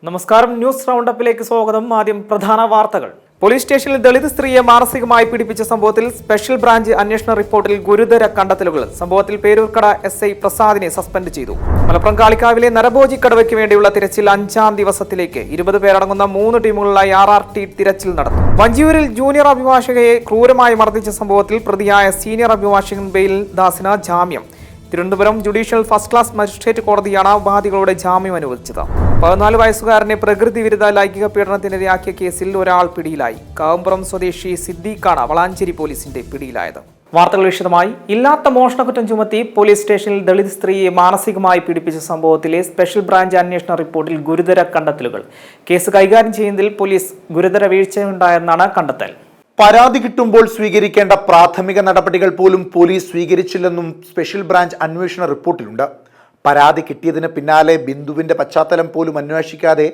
നമസ്കാരം, ന്യൂസ് റൗണ്ടപ്പിലേക്ക് സ്വാഗതം. ആദ്യം പ്രധാന വാർത്തകൾ. പോലീസ് സ്റ്റേഷനിൽ ദളിത് സ്ത്രീയെ മാനസികമായി പീഡിപ്പിച്ച സംഭവത്തിൽ സ്പെഷ്യൽ ബ്രാഞ്ച് അന്വേഷണ റിപ്പോർട്ടിൽ ഗുരുതര കണ്ടെത്തലുകൾ. സംഭവത്തിൽ പേരൂർക്കട SI പ്രസാദിനെ സസ്പെൻഡ് ചെയ്തു. മലപ്പുറം കാളിക്കാവിലെ നരഭോജി കടുവയ്ക്ക് വേണ്ടിയുള്ള തിരച്ചിൽ 5-ാം ദിവസത്തിലേക്ക്. 20 പേരടങ്ങുന്ന 3 ടീമുകളിലായി RRT തിരച്ചിൽ നടത്തും. വഞ്ചിയൂരിൽ ജൂനിയർ അഭിഭാഷകയെ ക്രൂരമായി മർദ്ദിച്ച സംഭവത്തിൽ പ്രതിയായ സീനിയർ അഭിഭാഷകൻ ബെയിൽ ദാസിന് ജാമ്യം. Thiruvananthapuram judicial first class magistrate കോടതിയാണ് വാദികളുടെ ജാമ്യം അനുവദിച്ചത്. 14 വയസ്സുകാരനെ പ്രകൃതി വിരുദ്ധ ലൈംഗിക പീഡനത്തിനിരയാക്കിയ കേസിൽ ഒരാൾ പിടിയിലായി. കാവുംപുറം സ്വദേശി സിദ്ദീഖാണ് വളാഞ്ചേരി പോലീസിന്റെ പിടിയിലായത്. വാർത്തകൾ വിശദമായി. ഇല്ലാത്ത മോഷണക്കുറ്റം ചുമത്തി പോലീസ് സ്റ്റേഷനിൽ ദളിത് സ്ത്രീയെ മാനസികമായി പീഡിപ്പിച്ച സംഭവത്തിലെ സ്പെഷ്യൽ ബ്രാഞ്ച് അന്വേഷണ റിപ്പോർട്ടിൽ ഗുരുതര കണ്ടെത്തലുകൾ. കേസ് കൈകാര്യം ചെയ്യുന്നതിൽ പോലീസ് ഗുരുതര വീഴ്ചയുണ്ടായെന്നാണ് കണ്ടെത്തൽ. പരാതി കിട്ടുമ്പോൾ സ്വീകരിക്കേണ്ട പ്രാഥമിക നടപടികൾ പോലും പോലീസ് സ്വീകരിച്ചില്ലെന്നും സ്പെഷ്യൽ ബ്രാഞ്ച് അന്വേഷണ റിപ്പോർട്ടിലുണ്ട്. പരാതി കിട്ടിയതിന് പിന്നാലെ ബിന്ദുവിന്റെ പശ്ചാത്തലം പോലും അന്വേഷിക്കാതെ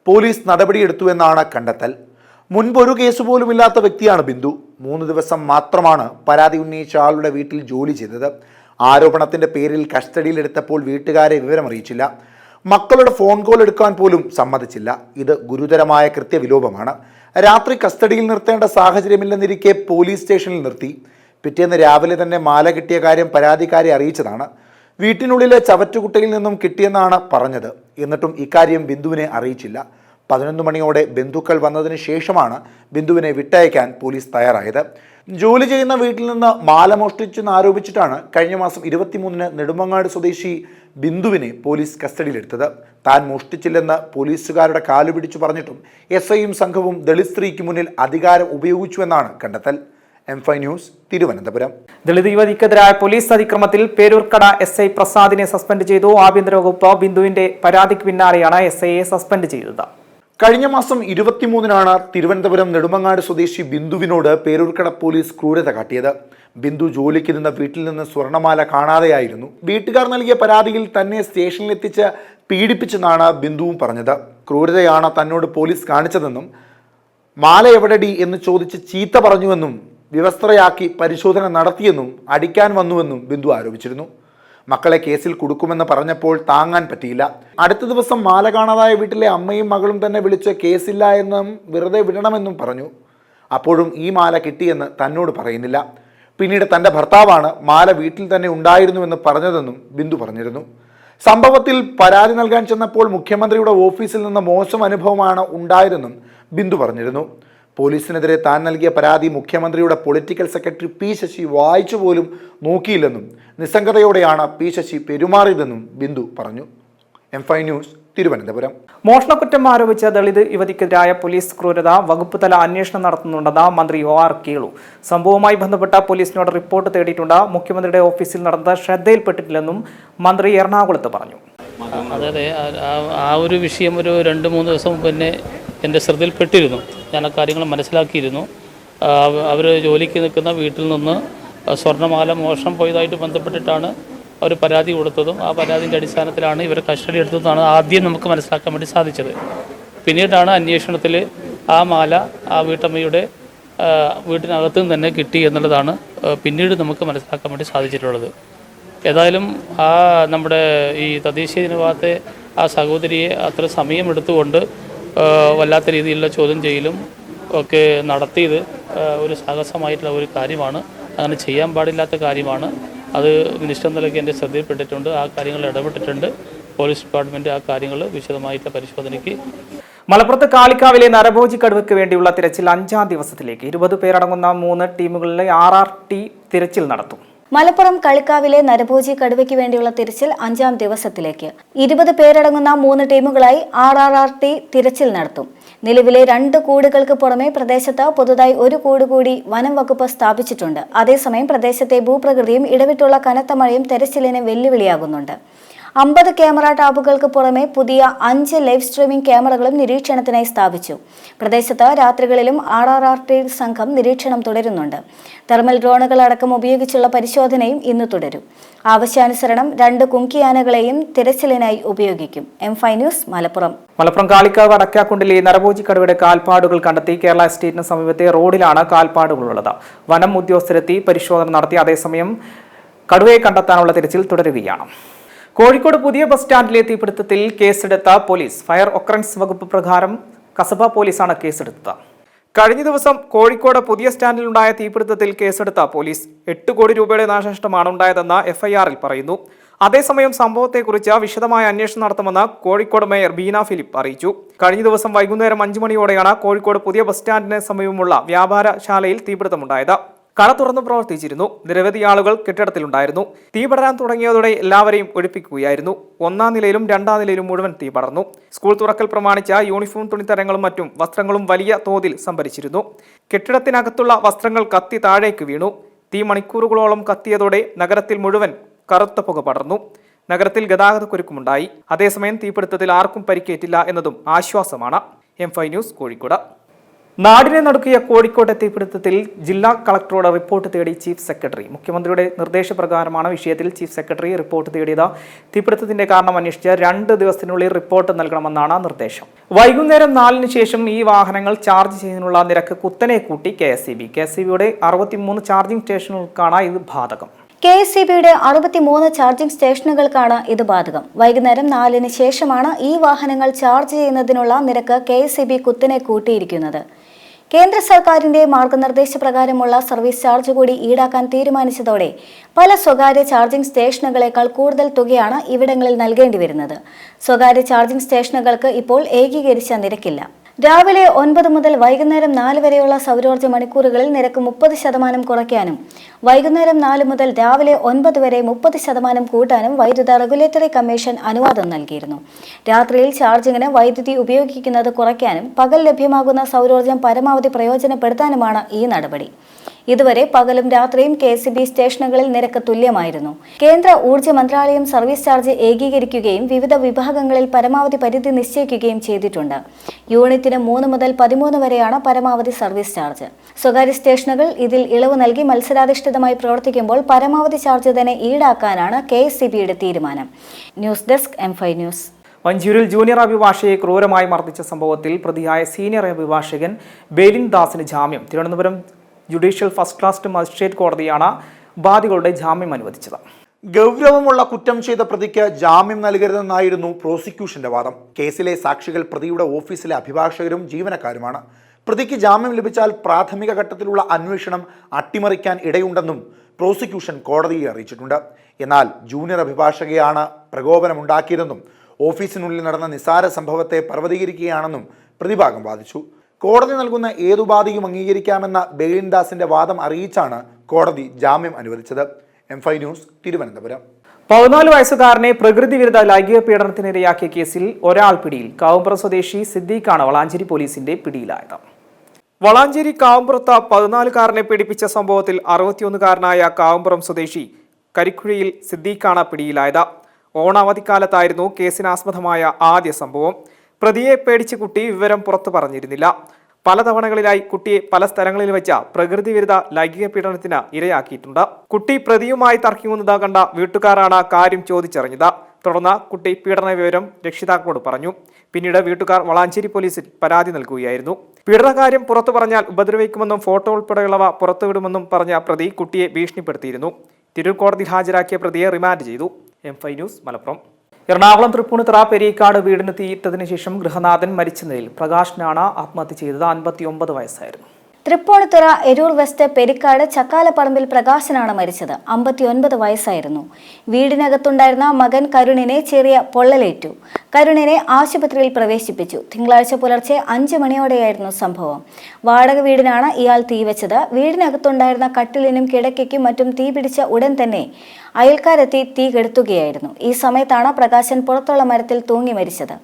പോലീസ് നടപടിയെടുത്തുവെന്നാണ് കണ്ടെത്തൽ. മുൻപൊരു കേസ് പോലും ഇല്ലാത്ത വ്യക്തിയാണ് ബിന്ദു. 3 ദിവസം മാത്രമാണ് പരാതി ഉന്നയിച്ച ആളുടെ വീട്ടിൽ ജോലി ചെയ്തത്. ആരോപണത്തിന്റെ പേരിൽ കസ്റ്റഡിയിലെടുത്തപ്പോൾ വീട്ടുകാരെ വിവരമറിയിച്ചില്ല. മക്കളുടെ ഫോൺ കോൾ എടുക്കാൻ പോലും സമ്മതിച്ചില്ല. ഇത് ഗുരുതരമായ കൃത്യവിലോപമാണ്. രാത്രി കസ്റ്റഡിയിൽ നിർത്തേണ്ട സാഹചര്യമില്ലെന്നിരിക്കെ പോലീസ് സ്റ്റേഷനിൽ നിർത്തി. പിറ്റേന്ന് രാവിലെ തന്നെ മാല കിട്ടിയ കാര്യം പരാതിക്കാരെ അറിയിച്ചതാണ്. വീട്ടിനുള്ളിലെ ചവറ്റുകുട്ടയിൽ നിന്നും കിട്ടിയെന്നാണ് പറഞ്ഞത്. എന്നിട്ടും ഇക്കാര്യം ബിന്ദുവിനെ അറിയിച്ചില്ല. 11 മണിയോടെ ബന്ധുക്കൾ വന്നതിന് ശേഷമാണ് ബിന്ദുവിനെ വിട്ടയക്കാൻ പോലീസ് തയ്യാറായത്. ജോലി ചെയ്യുന്ന വീട്ടിൽ നിന്ന് മാല മോഷ്ടിച്ചെന്ന് ആരോപിച്ചിട്ടാണ് കഴിഞ്ഞ മാസം 23-ന് നെടുമങ്ങാട് സ്വദേശി ബിന്ദുവിനെ പോലീസ് കസ്റ്റഡിയിലെടുത്തത്. താൻ മോഷ്ടിച്ചില്ലെന്ന് പോലീസുകാരുടെ കാലുപിടിച്ചു പറഞ്ഞിട്ടും SIയും സംഘവും ദളിത് സ്ത്രീക്ക് മുന്നിൽ അധികാരം ഉപയോഗിച്ചുവെന്നാണ് കണ്ടെത്തൽ. M5 news, Thiruvananthapuram. ദളിത് യുവതിക്കെതിരായ പോലീസ് അതിക്രമത്തിൽ പേരൂർക്കട SI പ്രസാദിനെ സസ്പെൻഡ് ചെയ്തു. ആഭ്യന്തര വകുപ്പ് ബിന്ദുവിന്റെ പരാതിക്ക് പിന്നാലെയാണ് SIയെ സസ്പെൻഡ് ചെയ്തത്. കഴിഞ്ഞ മാസം 23-നാണ് തിരുവനന്തപുരം നെടുമങ്ങാട് സ്വദേശി ബിന്ദുവിനോട് പേരൂർക്കട പോലീസ് ക്രൂരത കാട്ടിയത്. ബിന്ദു ജോലിക്ക് നിന്ന വീട്ടിൽ നിന്ന് സ്വർണ്ണമാല കാണാതെയായിരുന്നു. വീട്ടുകാർ നൽകിയ പരാതിയിൽ തന്നെ സ്റ്റേഷനിലെത്തിച്ച് പീഡിപ്പിച്ചെന്നാണ് ബിന്ദുവും പറഞ്ഞത്. ക്രൂരതയാണ് തന്നോട് പോലീസ് കാണിച്ചതെന്നും മാല എവിടെടി എന്ന് ചോദിച്ച് ചീത്ത പറഞ്ഞുവെന്നും വിവസ്ത്രയാക്കി പരിശോധന നടത്തിയെന്നും അടിക്കാൻ വന്നുവെന്നും ബിന്ദു ആരോപിച്ചിരുന്നു. മക്കളെ കേസിൽ കൊടുക്കുമെന്ന് പറഞ്ഞപ്പോൾ താങ്ങാൻ പറ്റിയില്ല. അടുത്ത ദിവസം മാല കാണാതായ വീട്ടിലെ അമ്മയും മകളും തന്നെ വിളിച്ച് കേസില്ല എന്നും വെറുതെ വിടണമെന്നും പറഞ്ഞു. അപ്പോഴും ഈ മാല കിട്ടിയെന്ന് തന്നോട് പറയുന്നില്ല. പിന്നീട് തൻ്റെ ഭർത്താവാണ് മാല വീട്ടിൽ തന്നെ ഉണ്ടായിരുന്നുവെന്ന് പറഞ്ഞതെന്നും ബിന്ദു പറഞ്ഞിരുന്നു. സംഭവത്തിൽ പരാതി നൽകാൻ ചെന്നപ്പോൾ മുഖ്യമന്ത്രിയുടെ ഓഫീസിൽ നിന്ന് മോശം അനുഭവമാണ് ഉണ്ടായതെന്നും ബിന്ദു പറഞ്ഞിരുന്നു. പോലീസിനെതിരെ താൻ നൽകിയ പരാതി മുഖ്യമന്ത്രിയുടെ പൊളിറ്റിക്കൽ സെക്രട്ടറി P. ശശി വായിച്ചു പോലും നോക്കിയില്ലെന്നും നിസ്സംഗതയോടെയാണ് P. ശശി പെരുമാറിയതെന്നും ബിന്ദു പറഞ്ഞു. M5 news, Thiruvananthapuram. മോഷണക്കുറ്റം ആരോപിച്ച ദളിത് യുവതിക്കെതിരായ പോലീസ് ക്രൂരത വകുപ്പ് തല അന്വേഷണം നടത്തുന്നുണ്ടെന്ന് മന്ത്രി OR കേളു. സംഭവവുമായി ബന്ധപ്പെട്ട പോലീസിനോട് റിപ്പോർട്ട് തേടിയിട്ടുണ്ട്. മുഖ്യമന്ത്രിയുടെ ഓഫീസിൽ നടന്നത് ശ്രദ്ധയിൽപ്പെട്ടിട്ടില്ലെന്നും മന്ത്രി എറണാകുളത്ത് പറഞ്ഞു. അതെ, ആ ഒരു വിഷയം ഒരു 2-3 ദിവസം മുമ്പ് തന്നെ എൻ്റെ ശ്രദ്ധയിൽപ്പെട്ടിരുന്നു. ഞാൻ ആ കാര്യങ്ങൾ മനസ്സിലാക്കിയിരുന്നു. അവർ ജോലിക്ക് നിൽക്കുന്ന വീട്ടിൽ നിന്ന് സ്വർണ്ണമാല മോഷണം പോയതായിട്ട് ബന്ധപ്പെട്ടിട്ടാണ് അവർ പരാതി കൊടുത്തതും ആ പരാതിൻ്റെ അടിസ്ഥാനത്തിലാണ് ഇവർ കസ്റ്റഡി എടുത്തതെന്നാണ് ആദ്യം നമുക്ക് മനസ്സിലാക്കാൻ വേണ്ടി സാധിച്ചത്. പിന്നീടാണ് അന്വേഷണത്തിൽ ആ മാല ആ വീട്ടമ്മയുടെ വീട്ടിനകത്തു നിന്ന് തന്നെ കിട്ടി എന്നുള്ളതാണ് പിന്നീട് നമുക്ക് മനസ്സിലാക്കാൻ വേണ്ടി സാധിച്ചിട്ടുള്ളത്. ഏതായാലും ആ നമ്മുടെ ഈ തദ്ദേശീയ ജനവിഭാഗത്തെ ആ സഹോദരിയെ അത്ര സമയമെടുത്തുകൊണ്ട് വല്ലാത്ത രീതിയിലുള്ള ചോദ്യം ചെയ്യലും ഒക്കെ നടത്തിയത് ഒരു സാഹസമായിട്ടുള്ള ഒരു കാര്യമാണ്. അങ്ങനെ ചെയ്യാൻ പാടില്ലാത്ത കാര്യമാണ്. അത് മിനിസ്റ്റർ നിലയ്ക്ക് എൻ്റെ ശ്രദ്ധയിൽപ്പെട്ടിട്ടുണ്ട്. ആ കാര്യങ്ങൾ ഇടപെട്ടിട്ടുണ്ട്. പോലീസ് ഡിപ്പാർട്ട്മെൻറ്റ് ആ കാര്യങ്ങൾ വിശദമായിട്ട് പരിശോധനയ്ക്ക്. മലപ്പുറത്ത് കാളിക്കാവിലെ നരഭോജി കടുവയ്ക്ക് വേണ്ടിയുള്ള തിരച്ചിൽ 5-ാം ദിവസത്തിലേക്ക്. 20 പേരടങ്ങുന്ന 3 ടീമുകളിലെ RRT തിരച്ചിൽ നടത്തും. മലപ്പുറം കളിക്കാവിലെ നരഭോജി കടുവയ്ക്ക് വേണ്ടിയുള്ള തിരച്ചിൽ 5-ാം ദിവസത്തിലേക്ക്. 20 പേരടങ്ങുന്ന 3 ടീമുകളായി RRT തിരച്ചിൽ നടത്തും. നിലവിലെ 2 കൂടുകൾക്ക് പുറമെ പ്രദേശത്ത് പുതുതായി 1 കൂട് കൂടി വനം വകുപ്പ് സ്ഥാപിച്ചിട്ടുണ്ട്. അതേസമയം പ്രദേശത്തെ ഭൂപ്രകൃതിയും ഇടവിട്ടുള്ള കനത്ത മഴയും തെരച്ചിലിന് വെല്ലുവിളിയാകുന്നുണ്ട്. 50 ക്യാമറ ടാബുകൾക്ക് പുറമെ പുതിയ 5 ലൈവ് സ്ട്രീമിംഗ് ക്യാമറകളും നിരീക്ഷണത്തിനായി സ്ഥാപിച്ചു. പ്രദേശത്ത് രാത്രികളിലും RRT സംഘം നിരീക്ഷണം തുടരുന്നുണ്ട്. തെർമൽ ഡ്രോണുകൾ അടക്കം ഉപയോഗിച്ചുള്ള പരിശോധനയും ഇന്ന് തുടരും. ആവശ്യാനുസരണം 2 കുങ്കിയാനകളെയും തിരച്ചിലിനായി ഉപയോഗിക്കും. M5 news, Malappuram. മലപ്പുറം കാളിക്കാവ് അടക്കാക്കുണ്ടിലെ നരഭോജി കടുവയുടെ കാൽപ്പാടുകൾ കണ്ടെത്തി. കേരള എസ്റ്റേറ്റിന് സമീപത്തെ റോഡിലാണ് കാൽപ്പാടുകളുള്ളത്. വനം ഉദ്യോഗസ്ഥരെത്തി പരിശോധന നടത്തി. അതേസമയം കടുവയെ കണ്ടെത്താനുള്ള തിരച്ചിൽ തുടരുകയാണ്. കോഴിക്കോട് പുതിയ ബസ് സ്റ്റാൻഡിലെ തീപിടുത്തത്തിൽ കേസെടുത്ത പോലീസ്. ഫയർ ഒക്കറൻസ് വകുപ്പ് പ്രകാരം കസബ പോലീസാണ് കേസെടുത്തത്. കഴിഞ്ഞ ദിവസം കോഴിക്കോട് പുതിയ സ്റ്റാൻഡിലുണ്ടായ തീപിടുത്തത്തിൽ കേസെടുത്ത പോലീസ് 8 കോടി രൂപയുടെ നാശനഷ്ടമാണ് ഉണ്ടായതെന്ന് എഫ്ഐആറിൽ പറയുന്നു. അതേസമയം സംഭവത്തെക്കുറിച്ച് വിശദമായ അന്വേഷണം നടത്തുമെന്ന് കോഴിക്കോട് മേയർ ബീന ഫിലിപ്പ് അറിയിച്ചു. കഴിഞ്ഞ ദിവസം വൈകുന്നേരം 5 മണിയോടെയാണ് കോഴിക്കോട് പുതിയ ബസ് സ്റ്റാൻഡിന് സമീപമുള്ള വ്യാപാരശാലയിൽ തീപിടുത്തമുണ്ടായത്. കട തുറന്ന് പ്രവർത്തിച്ചിരുന്നു. നിരവധി ആളുകൾ കെട്ടിടത്തിലുണ്ടായിരുന്നു. തീ പടരാൻ തുടങ്ങിയതോടെ എല്ലാവരെയും ഒഴിപ്പിക്കുകയായിരുന്നു. 1-ാം നിലയിലും 2-ാം നിലയിലും മുഴുവൻ തീ പടർന്നു. സ്കൂൾ തുറക്കൽ പ്രമാണിച്ച യൂണിഫോം തുണിത്തരങ്ങളും മറ്റും വസ്ത്രങ്ങളും വലിയ തോതിൽ സംഭരിച്ചിരുന്നു. കെട്ടിടത്തിനകത്തുള്ള വസ്ത്രങ്ങൾ കത്തി താഴേക്ക് വീണു. തീ മണിക്കൂറുകളോളം കത്തിയതോടെ നഗരത്തിൽ മുഴുവൻ കറുത്ത പുക പടർന്നു. നഗരത്തിൽ ഗതാഗതക്കുരുക്കുമുണ്ടായി. അതേസമയം തീപിടുത്തത്തിൽ ആർക്കും പരിക്കേറ്റില്ല എന്നതും ആശ്വാസമാണ്. M5 news Kozhikode. നാടിനെ നടുക്കിയ കോഴിക്കോട്ടെ തീപിടുത്തത്തിൽ ജില്ലാ കളക്ടറോട് റിപ്പോർട്ട് തേടി ചീഫ് സെക്രട്ടറി. മുഖ്യമന്ത്രിയുടെ നിർദ്ദേശപ്രകാരമാണ് വിഷയത്തിൽ ചീഫ് സെക്രട്ടറി റിപ്പോർട്ട് തേടിയത്. തീപിടുത്തത്തിന്റെ കാരണം അന്വേഷിച്ച് 2 ദിവസത്തിനുള്ളിൽ റിപ്പോർട്ട് നൽകണമെന്നാണ് നിർദ്ദേശം. വൈകുന്നേരം 4-ന് ശേഷം ഈ വാഹനങ്ങൾ ചാർജ് ചെയ്യുന്നതിനുള്ള നിരക്ക് കുത്തനെ കൂട്ടി KSEB. KSEBയുടെ 63 ചാർജിംഗ് സ്റ്റേഷനുകൾക്കാണ് ഇത് ബാധകം. KSEBയുടെ 63 ചാർജിംഗ് സ്റ്റേഷനുകൾക്കാണ് ഇത് ബാധകം. വൈകുന്നേരം 4-ന് ശേഷമാണ് ഈ വാഹനങ്ങൾ ചാർജ് ചെയ്യുന്നതിനുള്ള നിരക്ക് KSEB കുത്തനെ കൂട്ടിയിരിക്കുന്നത്. കേന്ദ്ര സർക്കാരിന്റെ മാർഗനിർദ്ദേശപ്രകാരമുള്ള സർവീസ് ചാർജ് കൂടി ഈടാക്കാൻ തീരുമാനിച്ചതോടെ പല സ്വകാര്യ ചാർജിംഗ് സ്റ്റേഷനുകളേക്കാൾ കൂടുതൽ തുകയാണ് ഇവിടങ്ങളിൽ നൽകേണ്ടി വരുന്നത്. സ്വകാര്യ ചാർജിംഗ് സ്റ്റേഷനുകൾക്ക് ഇപ്പോൾ ഏകീകരിച്ച നിരക്കില്ല. രാവിലെ 9 മുതൽ വൈകുന്നേരം 4 വരെയുള്ള സൗരോർജ്ജ മണിക്കൂറുകളിൽ നിരക്ക് 30% കുറയ്ക്കാനും വൈകുന്നേരം 4 മുതൽ രാവിലെ 9 വരെ 30% കൂട്ടാനും വൈദ്യുത റെഗുലേറ്ററി കമ്മീഷൻ അനുവാദം നൽകിയിരുന്നു. രാത്രിയിൽ ചാർജിങ്ങിന് വൈദ്യുതി ഉപയോഗിക്കുന്നത് കുറയ്ക്കാനും പകൽ ലഭ്യമാകുന്ന സൗരോർജ്ജം പരമാവധി പ്രയോജനപ്പെടുത്താനുമാണ് ഈ നടപടി. ഇതുവരെ പകലും രാത്രിയും KSEB സ്റ്റേഷനുകളിൽ നിരക്ക് തുല്യമായിരുന്നു. കേന്ദ്ര ഊർജ്ജ മന്ത്രാലയം സർവീസ് ചാർജ് ഏകീകരിക്കുകയും വിവിധ വിഭാഗങ്ങളിൽ പരമാവധി പരിധി നിശ്ചയിക്കുകയും ചെയ്തിട്ടുണ്ട്. യൂണിറ്റിന് 3 മുതൽ 13 വരെയാണ് പരമാവധി സർവീസ് ചാർജ്. സ്വകാര്യ സ്റ്റേഷനുകൾ ഇതിൽ ഇളവ് നൽകി മത്സരാധിഷ്ഠിതമായി പ്രവർത്തിക്കുമ്പോൾ പരമാവധി ചാർജ് തന്നെ ഈടാക്കാനാണ് KSEBയുടെ തീരുമാനം. News desk M5 news. വഞ്ചിയൂരിൽ ജൂനിയർ അഭിഭാഷകയെ ക്രൂരമായി മർദ്ദിച്ച സംഭവത്തിൽ പ്രതിയായ സീനിയർ അഭിഭാഷകൻ ബേലിൻ ദാസിന് ജാമ്യം. Thiruvananthapuram judicial first class magistrate കോടതിയാണ് ബാദികളുടെ ജാമ്യം അനുവദിച്ചത്. ഗൗരവമുള്ള കുറ്റം ചെയ്ത പ്രതിക്ക് ജാമ്യം നൽകരുതെന്നായിരുന്നു പ്രോസിക്യൂഷന്റെ വാദം. കേസിലെ സാക്ഷികൾ പ്രതിയുടെ ഓഫീസിലെ അഭിഭാഷകരും ജീവനക്കാരുമാണ്. പ്രതിക്ക് ജാമ്യം ലഭിച്ചാൽ പ്രാഥമിക ഘട്ടത്തിലുള്ള അന്വേഷണം അട്ടിമറിക്കാൻ ഇടയുണ്ടെന്നും പ്രോസിക്യൂഷൻ കോടതിയെ അറിയിച്ചിട്ടുണ്ട്. എന്നാൽ ജൂനിയർ അഭിഭാഷകയാണ് പ്രകോപനമുണ്ടാക്കിയതെന്നും ഓഫീസിനുള്ളിൽ നടന്ന നിസ്സാര സംഭവത്തെ പർവ്വതീകരിക്കുകയാണെന്നും പ്രതിഭാഗം വാദിച്ചു. കോടതി നൽകുന്ന ഏതുപാധിയും അംഗീകരിക്കാമെന്ന ബെയിലിൻ ദാസിന്റെ വാദം അറിയിച്ചാണ് കോടതി ജാമ്യം അനുവദിച്ചത്. M5 news Thiruvananthapuram. 14 വയസ്സുകാരനെ പ്രകൃതി വിരുദ്ധ ലൈംഗിക പീഡനത്തിനിരയാക്കിയ കേസിൽ ഒരാൾ പിടിയിൽ. കാവുംപുറം സ്വദേശി സിദ്ദീഖാണ് വളാഞ്ചേരി പോലീസിന്റെ പിടിയിലായത്. വളാഞ്ചേരി കാവുംപുറത്ത് 14-കാരനെ പീഡിപ്പിച്ച സംഭവത്തിൽ 61-കാരനായ കാവുംപുറം സ്വദേശി കരിക്കുഴിയിൽ സിദ്ദീഖാണ് പിടിയിലായത്. ഓണാവധിക്കാലത്തായിരുന്നു കേസിനാസ്പദമായ ആദ്യ സംഭവം. പ്രതിയെ പേടിച്ച് കുട്ടി വിവരം പുറത്തു പറഞ്ഞിരുന്നില്ല. പല തവണകളിലായി കുട്ടിയെ പല സ്ഥലങ്ങളിൽ വെച്ച പ്രകൃതി വിരുദ്ധ ലൈംഗിക പീഡനത്തിന് ഇരയാക്കിയിട്ടുണ്ട്. കുട്ടി പ്രതിയുമായി തർക്കിക്കുന്നത് കണ്ട വീട്ടുകാരാണ് കാര്യം ചോദിച്ചറിഞ്ഞത്. തുടർന്ന് കുട്ടി പീഡന വിവരം രക്ഷിതാക്കളോട് പറഞ്ഞു. പിന്നീട് വീട്ടുകാർ വളാഞ്ചേരി പോലീസിൽ പരാതി നൽകുകയായിരുന്നു. പീഡനകാര്യം പുറത്തു പറഞ്ഞാൽ ഉപദ്രവിക്കുമെന്നും ഫോട്ടോ ഉൾപ്പെടെയുള്ളവ പുറത്തുവിടുമെന്നും പറഞ്ഞ പ്രതി കുട്ടിയെ ഭീഷണിപ്പെടുത്തിയിരുന്നു. തിരൂർ കോടതിയിൽ ഹാജരാക്കിയ പ്രതിയെ റിമാൻഡ് ചെയ്തു. M5 news Malappuram. എറണാകുളം തൃപ്പൂണിത്തുറ പെരിക്കാട് വീടിന് തീയിട്ടതിനു ശേഷം ഗൃഹനാഥൻ മരിച്ച നിലയിൽ. പ്രകാശനാണ് ആത്മഹത്യ ചെയ്തത്. 59 വയസ്സായിരുന്നു. തൃപ്പൂണിത്തുറ എരൂർ വെസ്റ്റ് പെരിക്കാട് ചക്കാലപ്പറമ്പിൽ പ്രകാശനാണ് മരിച്ചത്. 59 വയസ്സായിരുന്നു. വീടിനകത്തുണ്ടായിരുന്ന മകൻ കരുണിനെ ചെറിയ പൊള്ളലേറ്റു. കരുണിനെ ആശുപത്രിയിൽ പ്രവേശിപ്പിച്ചു. തിങ്കളാഴ്ച പുലർച്ചെ 5 മണിയോടെയായിരുന്നു സംഭവം. വാടക വീടിനാണ് ഇയാൾ തീവെച്ചത്. വീടിനകത്തുണ്ടായിരുന്ന കട്ടിലിനും കിടക്കയ്ക്കും മറ്റും തീപിടിച്ച ഉടൻ തന്നെ അയൽക്കാരെത്തി തീ കെടുത്തുകയായിരുന്നു. ഈ സമയത്താണ് പ്രകാശൻ പുറത്തുള്ള മരത്തിൽ തൂങ്ങി മരിച്ചത്.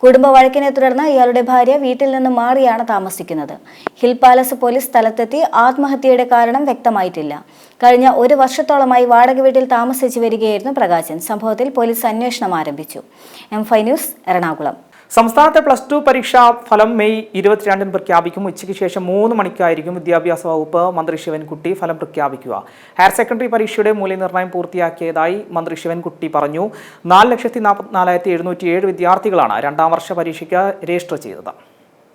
കുടുംബ വഴക്കിനെ തുടർന്ന് ഇയാളുടെ ഭാര്യ വീട്ടിൽ നിന്ന് മാറിയാണ് താമസിക്കുന്നത്. ഹിൽ പാലസ് പോലീസ് സ്ഥലത്തെത്തി. ആത്മഹത്യയുടെ കാരണം വ്യക്തമായിട്ടില്ല. കഴിഞ്ഞ 1 വർഷത്തോളമായി വാടക വീട്ടിൽ താമസിച്ചു വരികയായിരുന്നു പ്രകാശൻ. സംഭവത്തിൽ പോലീസ് അന്വേഷണം ആരംഭിച്ചു. M5 news Ernakulam. സംസ്ഥാനത്തെ +2 പരീക്ഷാ ഫലം മെയ് 22-ന് പ്രഖ്യാപിക്കും. ഉച്ചയ്ക്ക് ശേഷം 3 മണിക്കായിരിക്കും വിദ്യാഭ്യാസ വകുപ്പ് മന്ത്രി ശിവൻകുട്ടി ഫലം പ്രഖ്യാപിക്കുക. ഹയർ സെക്കൻഡറി പരീക്ഷയുടെ മൂല്യനിർണ്ണയം പൂർത്തിയാക്കിയതായി മന്ത്രി ശിവൻകുട്ടി പറഞ്ഞു. 4,44,707 വിദ്യാർത്ഥികളാണ് 2ാം വർഷ പരീക്ഷയ്ക്ക് രജിസ്റ്റർ ചെയ്തത്.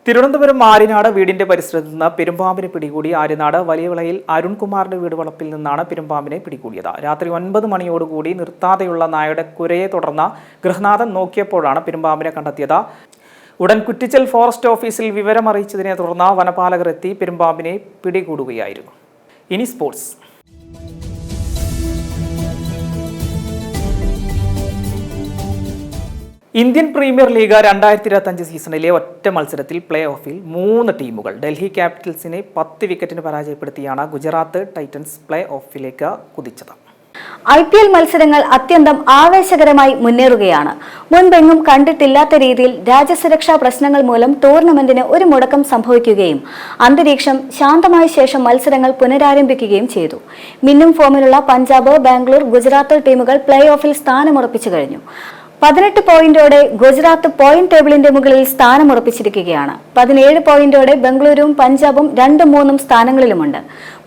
തിരുവനന്തപുരം ആര്യനാട് വീടിന്റെ പരിസരത്ത് നിന്ന് പെരുമ്പാമ്പിനെ പിടികൂടി. ആര്യനാട് വലിയവിളയിൽ അരുൺകുമാറിന്റെ വീട് വളപ്പിൽ നിന്നാണ് പെരുമ്പാമ്പിനെ പിടികൂടിയത്. രാത്രി 9 മണിയോടുകൂടി നിർത്താതെയുള്ള നായയുടെ കുരയെ തുടർന്ന് ഗൃഹനാഥൻ നോക്കിയപ്പോഴാണ് പെരുമ്പാമ്പിനെ കണ്ടെത്തിയത്. ഉടൻ കുറ്റിച്ചൽ ഫോറസ്റ്റ് ഓഫീസിൽ വിവരമറിയിച്ചതിനെ തുടർന്ന് വനപാലകർ എത്തി പെരുമ്പാമ്പിനെ പിടികൂടുകയായിരുന്നു. ഇനി സ്പോർട്സ്. ഇന്ത്യൻ പ്രീമിയർ ലീഗ് 2025 സീസണിലെ ഒറ്റ മത്സരത്തിൽ പ്ലേ ഓഫിൽ 3 ടീമുകൾ. ഡൽഹി ക്യാപിറ്റൽസിനെ 10 വിക്കറ്റിന് പരാജയപ്പെടുത്തിയാണ് ഗുജറാത്ത് ടൈറ്റൻസ് പ്ലേ ഓഫിലേക്ക് കുതിച്ചത്. IPL മത്സരങ്ങൾ അത്യന്തം ആവേശകരമായി മുന്നേറുകയാണ്. മുൻപെങ്ങും കണ്ടിട്ടില്ലാത്ത രീതിയിൽ രാജ്യസുരക്ഷാ പ്രശ്നങ്ങൾ മൂലം ടൂർണമെന്റിന് ഒരു മുടക്കം സംഭവിക്കുകയും അന്തരീക്ഷം ശാന്തമായ ശേഷം മത്സരങ്ങൾ പുനരാരംഭിക്കുകയും ചെയ്തു. മിന്നും ഫോമിലുള്ള പഞ്ചാബ്, ബാംഗ്ലൂർ, ഗുജറാത്ത് ടീമുകൾ പ്ലേ ഓഫിൽ സ്ഥാനമുറപ്പിച്ചു കഴിഞ്ഞു. 18 പോയിന്റോടെ ഗുജറാത്ത് പോയിന്റ് ടേബിളിന്റെ മുകളിൽ സ്ഥാനമുറപ്പിച്ചിരിക്കുകയാണ്. 17 പോയിന്റോടെ ബംഗളൂരുവും പഞ്ചാബും 2-3 സ്ഥാനങ്ങളിലുമുണ്ട്.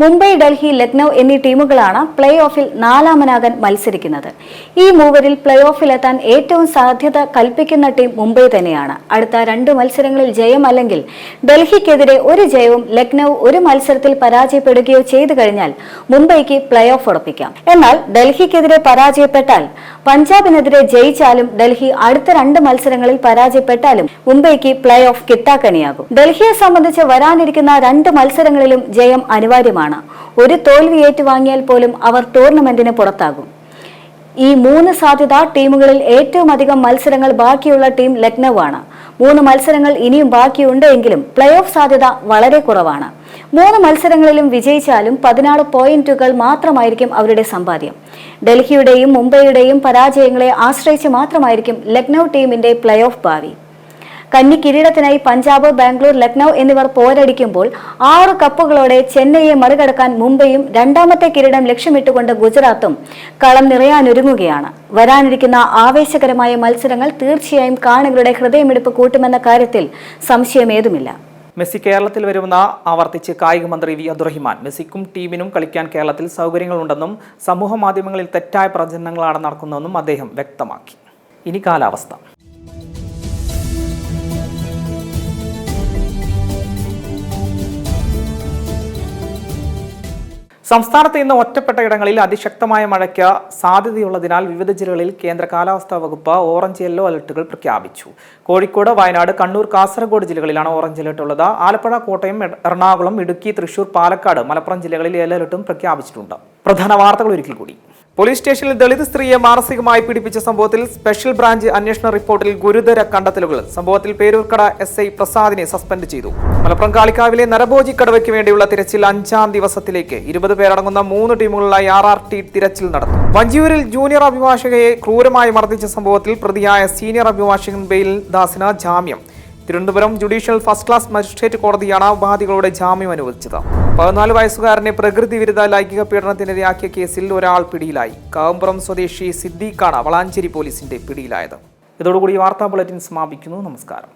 മുംബൈ, ഡൽഹി, ലക്നൌ എന്നീ ടീമുകളാണ് പ്ലേ ഓഫിൽ 4ാമനാകാൻ മത്സരിക്കുന്നത്. ഈ മൂവരിൽ പ്ലേ ഓഫിലെത്താൻ ഏറ്റവും സാധ്യത കൽപ്പിക്കുന്ന ടീം മുംബൈ തന്നെയാണ്. അടുത്ത 2 മത്സരങ്ങളിൽ ജയം അല്ലെങ്കിൽ ഡൽഹിക്കെതിരെ ഒരു ജയവും ലക്നൌ ഒരു മത്സരത്തിൽ പരാജയപ്പെടുകയോ ചെയ്തു കഴിഞ്ഞാൽ മുംബൈക്ക് പ്ലേ ഓഫ് ഉറപ്പിക്കാം. എന്നാൽ ഡൽഹിക്കെതിരെ പരാജയപ്പെട്ടാൽ പഞ്ചാബിനെതിരെ ജയിച്ചാലും ഡൽഹി അടുത്ത 2 മത്സരങ്ങളിൽ പരാജയപ്പെട്ടാലും മുംബൈക്ക് പ്ലേ ഓഫ് കിട്ടാക്കനിയാകും. ഡൽഹിയെ സംബന്ധിച്ച് വരാനിരിക്കുന്ന 2 മത്സരങ്ങളിലും ജയം അനിവാര്യമാണ്. ഒരു തോൽവി ഏറ്റുവാങ്ങിയാൽ പോലും അവർ ടൂർണമെന്റിന് പുറത്താകും. ഈ 3 സാധ്യത ടീമുകളിൽ ഏറ്റവും അധികം മത്സരങ്ങൾ ബാക്കിയുള്ള ടീം ലക്നൌ ആണ്. 3 മത്സരങ്ങൾ ഇനിയും ബാക്കിയുണ്ട് എങ്കിലും പ്ലേ ഓഫ് സാധ്യത വളരെ കുറവാണ്. 3 മത്സരങ്ങളിലും വിജയിച്ചാലും 16 പോയിന്റുകൾ മാത്രമായിരിക്കും അവരുടെ സമ്പാദ്യം. ഡൽഹിയുടെയും മുംബൈയുടെയും പരാജയങ്ങളെ ആശ്രയിച്ച് മാത്രമായിരിക്കും ലക്നൌ ടീമിന്റെ പ്ലേ ഓഫ് ഭാവി. കന്നി കിരീടത്തിനായി പഞ്ചാബ്, ബാംഗ്ലൂർ, ലക്നൌ എന്നിവർ പോരടിക്കുമ്പോൾ 6 കപ്പുകളോടെ ചെന്നൈയെ മറികടക്കാൻ മുംബൈയും 2ാമത്തെ കിരീടം ലക്ഷ്യമിട്ടുകൊണ്ട് ഗുജറാത്തും കളം നിറയാനൊരുങ്ങുകയാണ്. വരാനിരിക്കുന്ന ആവേശകരമായ മത്സരങ്ങൾ തീർച്ചയായും കാണികളുടെ ഹൃദയമിടിപ്പ് കൂട്ടുമെന്ന കാര്യത്തിൽ സംശയമേതുമില്ല. മെസ്സി കേരളത്തിൽ വരുമെന്ന് ആവർത്തിച്ച് കായിക മന്ത്രി വി അബ്ദുറഹിമാൻ. മെസ്സിക്കും ടീമിനും കളിക്കാൻ കേരളത്തിൽ സൗകര്യങ്ങളുണ്ടെന്നും സമൂഹ മാധ്യമങ്ങളിൽ തെറ്റായ പ്രചരണങ്ങളാണ് നടക്കുന്നതെന്നും അദ്ദേഹം വ്യക്തമാക്കി. ഇനി കാലാവസ്ഥ. സംസ്ഥാനത്ത് ഇന്ന് ഒറ്റപ്പെട്ട ഇടങ്ങളിൽ അതിശക്തമായ മഴയ്ക്ക് സാധ്യതയുള്ളതിനാൽ വിവിധ ജില്ലകളിൽ കേന്ദ്ര കാലാവസ്ഥാ വകുപ്പ് ഓറഞ്ച് യെല്ലോ അലർട്ടുകൾ പ്രഖ്യാപിച്ചു. കോഴിക്കോട്, വയനാട്, കണ്ണൂർ, കാസർഗോഡ് ജില്ലകളിലാണ് ഓറഞ്ച് അലർട്ട് ഉള്ളത്. ആലപ്പുഴ, കോട്ടയം, എറണാകുളം, ഇടുക്കി, തൃശൂർ, പാലക്കാട്, മലപ്പുറം ജില്ലകളിൽ യെല്ലോ അലർട്ടും പ്രഖ്യാപിച്ചിട്ടുണ്ട്. പ്രധാന വാർത്തകൾ ഒരിക്കൽ കൂടി. പോലീസ് സ്റ്റേഷനിൽ ദളിത് സ്ത്രീയെ മാനസികമായി പീഡിപ്പിച്ച സംഭവത്തിൽ സ്പെഷ്യൽ ബ്രാഞ്ച് അന്വേഷണ റിപ്പോർട്ടിൽ ഗുരുതര കണ്ടെത്തലുകൾ. സംഭവത്തിൽ പേരൂർക്കട SI പ്രസാദിനെ സസ്പെൻഡ് ചെയ്തു. മലപ്പുറം കാളിക്കാവിലെ നരഭോജി കടുവയ്ക്ക് വേണ്ടിയുള്ള തിരച്ചിൽ 5ാം ദിവസത്തിലേക്ക്. 20 പേരടങ്ങുന്ന 3 ടീമുകളിലായി RRT തിരച്ചിൽ നടത്തും. വഞ്ചിയൂരിൽ ജൂനിയർ അഭിഭാഷകയെ ക്രൂരമായി മർദ്ദിച്ച സംഭവത്തിൽ പ്രതിയായ സീനിയർ അഭിഭാഷകൻ ബെയിൽ ദാസിന് ജാമ്യം. Thiruvananthapuram judicial first class magistrate കോടതിയാണ് വാദികളുടെ ജാമ്യം അനുവദിച്ചത്. 14 വയസ്സുകാരനെ പ്രകൃതി വിരുദ്ധ ലൈംഗിക പീഡനത്തിനിരയാക്കിയ കേസിൽ ഒരാൾ പിടിയിലായി. കാവുംപുറം സ്വദേശി സിദ്ദീഖാണ് വളാഞ്ചേരി പോലീസിന്റെ പിടിയിലായത്. ഇതോടുകൂടി വാർത്താ ബുള്ളറ്റിൻ സമാപിക്കുന്നു. നമസ്കാരം.